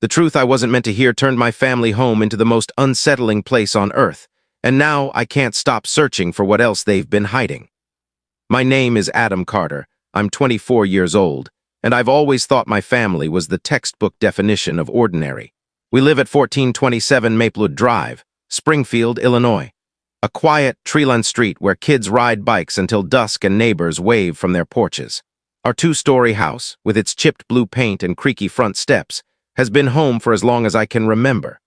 The truth I wasn't meant to hear turned my family home into the most unsettling place on earth, and now I can't stop searching for what else they've been hiding. My name is Adam Carter. I'm 24 years old, and I've always thought my family was the textbook definition of ordinary. We live at 1427 Maplewood Drive, Springfield, Illinois. A quiet, tree-lined street where kids ride bikes until dusk and neighbors wave from their porches. Our two-story house, with its chipped blue paint and creaky front steps, has been home for as long as I can remember.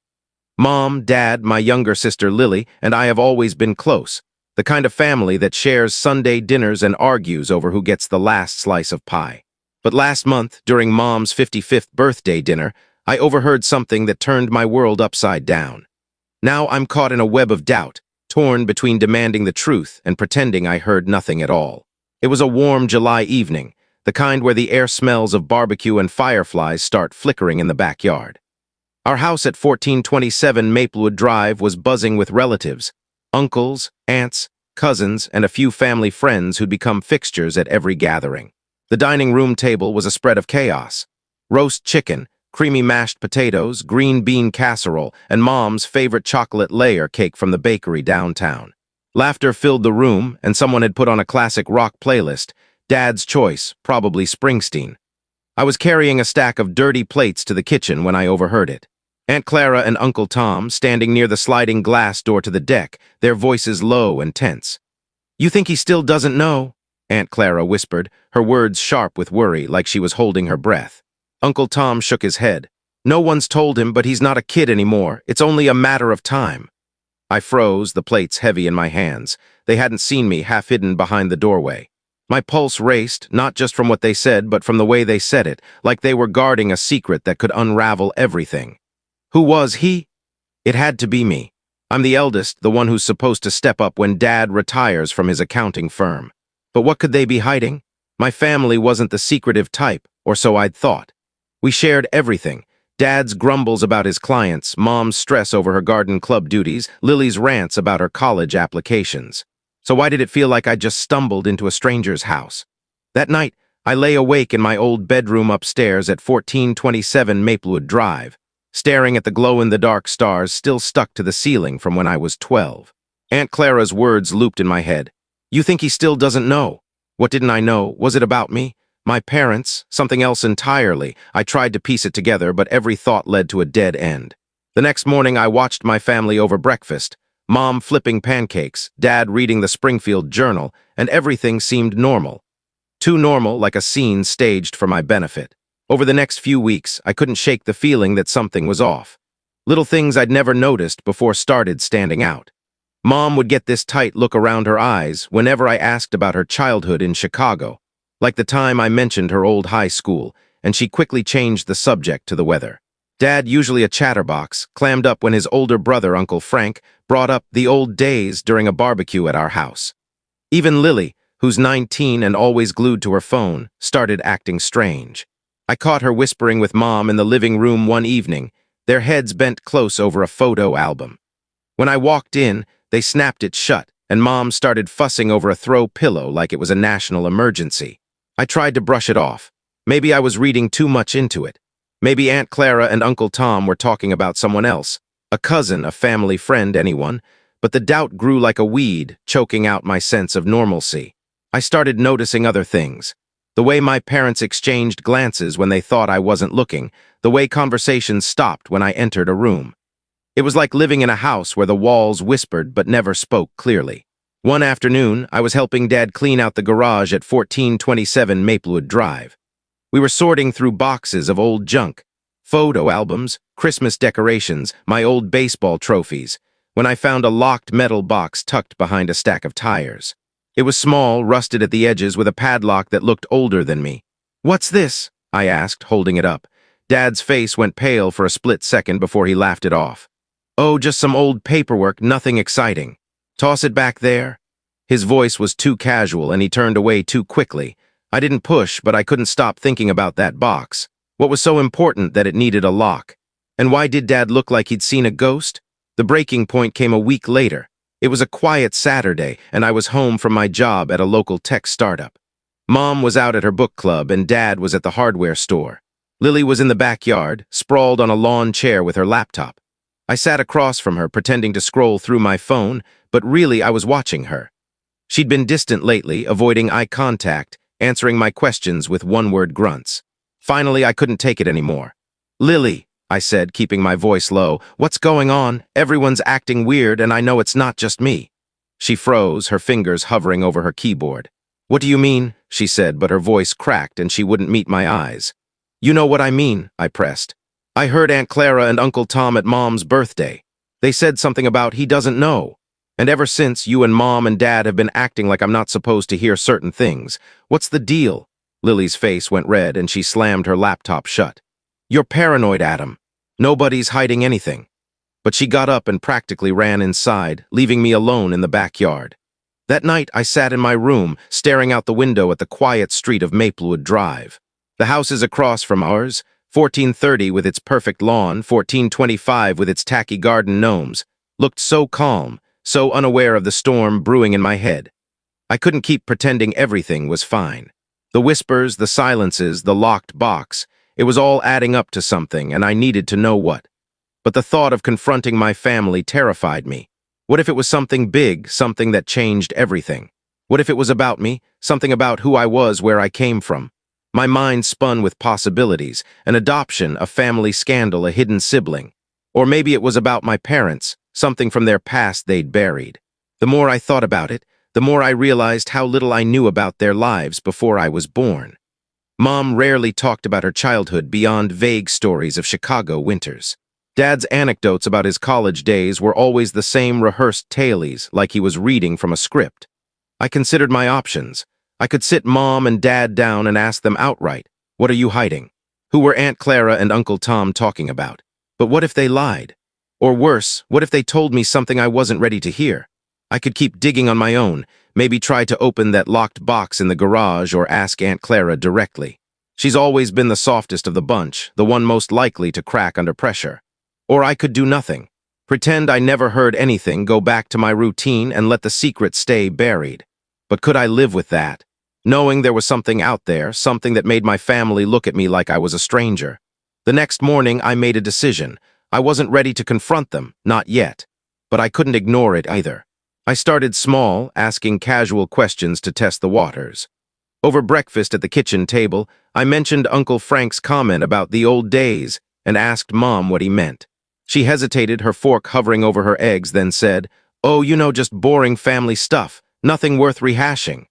Mom, Dad, my younger sister Lily, and I have always been close, the kind of family that shares Sunday dinners and argues over who gets the last slice of pie. But last month, during Mom's 55th birthday dinner, I overheard something that turned my world upside down. Now I'm caught in a web of doubt, torn between demanding the truth and pretending I heard nothing at all. It was a warm July evening, the kind where the air smells of barbecue and fireflies start flickering in the backyard. Our house at 1427 Maplewood Drive was buzzing with relatives, uncles, aunts, cousins, and a few family friends who'd become fixtures at every gathering. The dining room table was a spread of chaos. Roast chicken, creamy mashed potatoes, green bean casserole, and Mom's favorite chocolate layer cake from the bakery downtown. Laughter filled the room, and someone had put on a classic rock playlist, Dad's choice, probably Springsteen. I was carrying a stack of dirty plates to the kitchen when I overheard it. Aunt Clara and Uncle Tom, standing near the sliding glass door to the deck, their voices low and tense. "You think he still doesn't know?" Aunt Clara whispered, her words sharp with worry, like she was holding her breath. Uncle Tom shook his head. "No one's told him, but he's not a kid anymore. It's only a matter of time." I froze, the plates heavy in my hands. They hadn't seen me, half hidden behind the doorway. My pulse raced, not just from what they said, but from the way they said it, like they were guarding a secret that could unravel everything. Who was he? It had to be me. I'm the eldest, the one who's supposed to step up when Dad retires from his accounting firm. But what could they be hiding? My family wasn't the secretive type, or so I'd thought. We shared everything. Dad's grumbles about his clients, Mom's stress over her garden club duties, Lily's rants about her college applications. So why did it feel like I'd just stumbled into a stranger's house? That night, I lay awake in my old bedroom upstairs at 1427 Maplewood Drive, staring at the glow-in-the-dark stars still stuck to the ceiling from when I was 12. Aunt Clara's words looped in my head. "You think he still doesn't know?" What didn't I know? Was it about me? My parents? Something else entirely? I tried to piece it together, but every thought led to a dead end. The next morning, I watched my family over breakfast. Mom flipping pancakes, Dad reading the Springfield Journal, and everything seemed normal. Too normal, like a scene staged for my benefit. Over the next few weeks, I couldn't shake the feeling that something was off. Little things I'd never noticed before started standing out. Mom would get this tight look around her eyes whenever I asked about her childhood in Chicago, like the time I mentioned her old high school, and she quickly changed the subject to the weather. Dad, usually a chatterbox, clammed up when his older brother, Uncle Frank, brought up the old days during a barbecue at our house. Even Lily, who's 19 and always glued to her phone, started acting strange. I caught her whispering with Mom in the living room one evening, their heads bent close over a photo album. When I walked in, they snapped it shut, and Mom started fussing over a throw pillow like it was a national emergency. I tried to brush it off. Maybe I was reading too much into it. Maybe Aunt Clara and Uncle Tom were talking about someone else, a cousin, a family friend, anyone, but the doubt grew like a weed, choking out my sense of normalcy. I started noticing other things. The way my parents exchanged glances when they thought I wasn't looking, the way conversations stopped when I entered a room. It was like living in a house where the walls whispered but never spoke clearly. One afternoon, I was helping Dad clean out the garage at 1427 Maplewood Drive. We were sorting through boxes of old junk, photo albums, Christmas decorations, my old baseball trophies, when I found a locked metal box tucked behind a stack of tires. It was small, rusted at the edges, with a padlock that looked older than me. "What's this?" I asked, holding it up. Dad's face went pale for a split second before he laughed it off. "Oh, just some old paperwork, nothing exciting. Toss it back there." His voice was too casual, and he turned away too quickly. I didn't push, but I couldn't stop thinking about that box. What was so important that it needed a lock? And why did Dad look like he'd seen a ghost? The breaking point came a week later. It was a quiet Saturday, and I was home from my job at a local tech startup. Mom was out at her book club, and Dad was at the hardware store. Lily was in the backyard, sprawled on a lawn chair with her laptop. I sat across from her, pretending to scroll through my phone, but really I was watching her. She'd been distant lately, avoiding eye contact, answering my questions with one-word grunts. Finally, I couldn't take it anymore. "Lily," I said, keeping my voice low, "what's going on? Everyone's acting weird, and I know it's not just me." She froze, her fingers hovering over her keyboard. "What do you mean?" she said, but her voice cracked and she wouldn't meet my eyes. "You know what I mean," I pressed. "I heard Aunt Clara and Uncle Tom at Mom's birthday. They said something about he doesn't know. And ever since, you and Mom and Dad have been acting like I'm not supposed to hear certain things. What's the deal?" Lily's face went red and she slammed her laptop shut. "You're paranoid, Adam. Nobody's hiding anything." But she got up and practically ran inside, leaving me alone in the backyard. That night, I sat in my room, staring out the window at the quiet street of Maplewood Drive. The houses across from ours, 1430 with its perfect lawn, 1425 with its tacky garden gnomes, looked so calm, so unaware of the storm brewing in my head. I couldn't keep pretending everything was fine. The whispers, the silences, the locked box, it was all adding up to something, and I needed to know what. But the thought of confronting my family terrified me. What if it was something big, something that changed everything? What if it was about me, something about who I was, where I came from? My mind spun with possibilities, an adoption, a family scandal, a hidden sibling. Or maybe it was about my parents, something from their past they'd buried. The more I thought about it, the more I realized how little I knew about their lives before I was born. Mom rarely talked about her childhood beyond vague stories of Chicago winters. Dad's anecdotes about his college days were always the same rehearsed tales, like he was reading from a script. I considered my options. I could sit Mom and Dad down and ask them outright, "What are you hiding? Who were Aunt Clara and Uncle Tom talking about?" But what if they lied? Or worse, what if they told me something I wasn't ready to hear? I could keep digging on my own, maybe try to open that locked box in the garage or ask Aunt Clara directly. She's always been the softest of the bunch, the one most likely to crack under pressure. Or I could do nothing. Pretend I never heard anything, go back to my routine, and let the secret stay buried. But could I live with that? Knowing there was something out there, something that made my family look at me like I was a stranger. The next morning, I made a decision. I wasn't ready to confront them, not yet. But I couldn't ignore it either. I started small, asking casual questions to test the waters. Over breakfast at the kitchen table, I mentioned Uncle Frank's comment about the old days and asked Mom what he meant. She hesitated, her fork hovering over her eggs, then said, "Oh, you know, just boring family stuff, nothing worth rehashing."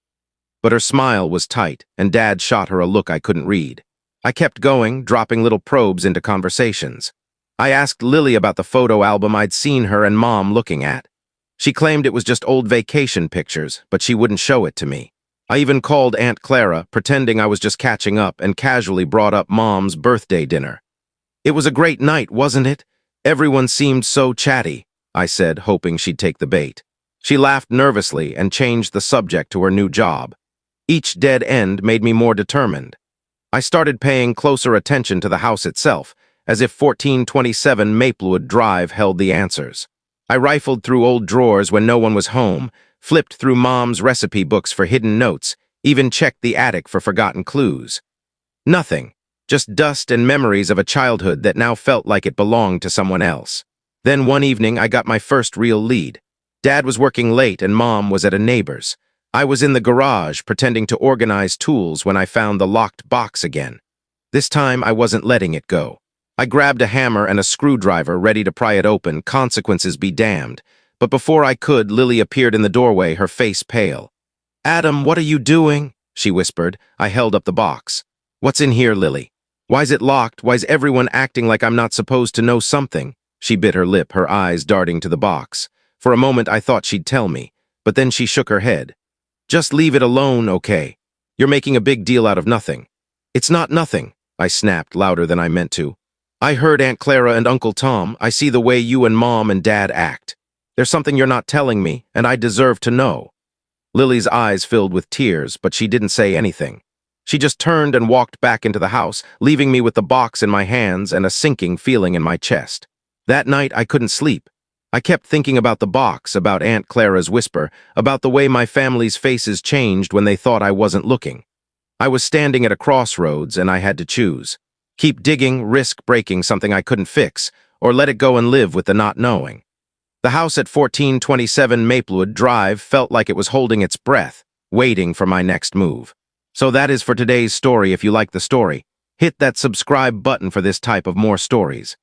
But her smile was tight, and Dad shot her a look I couldn't read. I kept going, dropping little probes into conversations. I asked Lily about the photo album I'd seen her and Mom looking at. She claimed it was just old vacation pictures, but she wouldn't show it to me. I even called Aunt Clara, pretending I was just catching up, and casually brought up Mom's birthday dinner. "It was a great night, wasn't it? Everyone seemed so chatty," I said, hoping she'd take the bait. She laughed nervously and changed the subject to her new job. Each dead end made me more determined. I started paying closer attention to the house itself, as if 1427 Maplewood Drive held the answers. I rifled through old drawers when no one was home, flipped through Mom's recipe books for hidden notes, even checked the attic for forgotten clues. Nothing. Just dust and memories of a childhood that now felt like it belonged to someone else. Then one evening, I got my first real lead. Dad was working late and Mom was at a neighbor's. I was in the garage pretending to organize tools when I found the locked box again. This time, I wasn't letting it go. I grabbed a hammer and a screwdriver ready to pry it open, consequences be damned. But before I could, Lily appeared in the doorway, her face pale. "Adam, what are you doing?" she whispered. I held up the box. "What's in here, Lily? Why's it locked? Why's everyone acting like I'm not supposed to know something?" She bit her lip, her eyes darting to the box. For a moment, I thought she'd tell me, but then she shook her head. "Just leave it alone, okay? You're making a big deal out of nothing." "It's not nothing," I snapped louder than I meant to. "I heard Aunt Clara and Uncle Tom. I see the way you and Mom and Dad act. There's something you're not telling me, and I deserve to know." Lily's eyes filled with tears, but she didn't say anything. She just turned and walked back into the house, leaving me with the box in my hands and a sinking feeling in my chest. That night, I couldn't sleep. I kept thinking about the box, about Aunt Clara's whisper, about the way my family's faces changed when they thought I wasn't looking. I was standing at a crossroads, and I had to choose. Keep digging, risk breaking something I couldn't fix, or let it go and live with the not knowing. The house at 1427 Maplewood Drive felt like it was holding its breath, waiting for my next move. So that is for today's story. If you like the story, hit that subscribe button for this type of more stories.